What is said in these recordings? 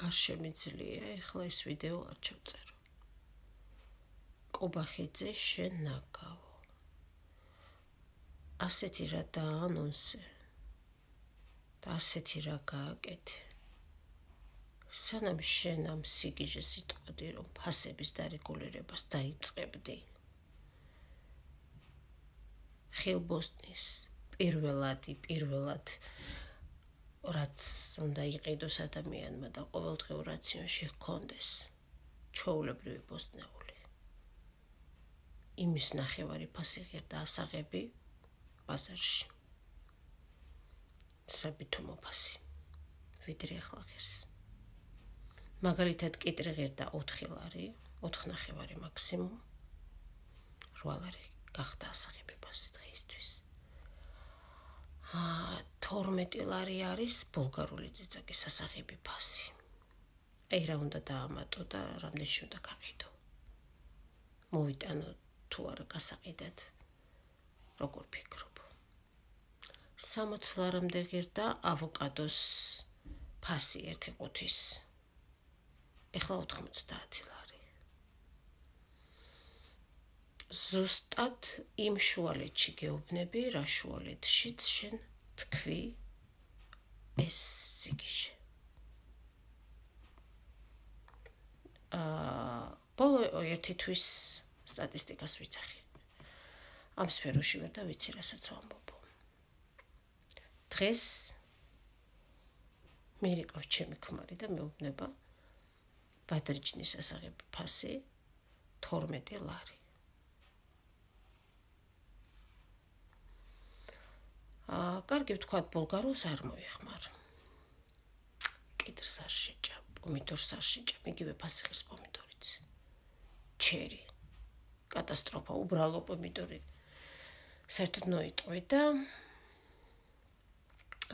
არ შემიძლია ეხლა ეს ვიდეო არ ჩავწერო. კობახიძე შენ ნაგავო. ასეთი რა დაანონსე და ასეთი რა გააკეთე. სანამ შენ ამ სიგიჟეს იტყოდი, რომ ფასების დარეგულირებას დაიწყებდი. ხილბოსტნის პირველად რაც უნდა იყიდოს ადამიანმა და ყოველდღიურ რაციონში ჰქონდეს ჩვეულებრივი ბოსტნეული. იმის ნახევარი ფასი ღირდა ასაღები ბაზარში. საბითუმო ფასი, ვიდრე ახლა ღირს. მაგალითად კიტრი ღირდა 4 ლარი, 4.5 მაქსიმუმ, 8 ლარი გახდა ასაღები ფასი დღეისთვის. 12 ლარი არის ბულგარული წიწაკის ასაღები ფასი. აი რა უნდა დაამატო და რამდენში უნდა გაყიდო. მოვიტანო თუ არა გასაყიდად, როგორ ფიქრობ. 60 ლარამდე ღირდა ავოკადოს ფასი 1 ყუთის. ეხლა 90 ლარი. ზუსტად იმ შუალედში გეუბნები, რა შუალედშიც შენ თქვი ეს სიგიჟე. ბოლო 1 თვის სტატისტიკას ვიცახი. ამ სფეროში ვერ დავიცი, რასაც ვამბობ. დღეს მირიყავს ჩემი ქმარი და მეუბნება ბადრიჯნის ასაღები ფასი 12 ლარი. კარგი ვთქვათ, ბულგარულს არ მოიხმარ. კიტრს არ შეჭა, პომიდორს არ შეჭა, იგივე ფასი ღირს პომიდორიც. ჩერი. კატასტროფა, უბრალო პომიდორი. საერთოდ ნოიტყვი და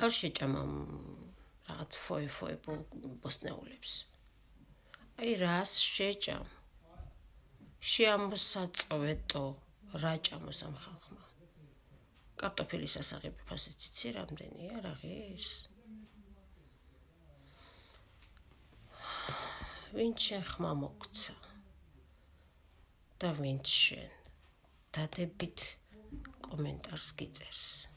არ შეჭამ ამ რაღაც ფოე ბოსტნეულებს. აი რას შეჭამ? შეამოსაწყვეტო რა ჭამოს ამ ხალხმა. კარტოფილის ასაღები ფასიც იცი რამდენია, რა ღირს? ვინც შენ ხმა მოგცა და ვინც შენ დადებით კომენტარს გიწერს.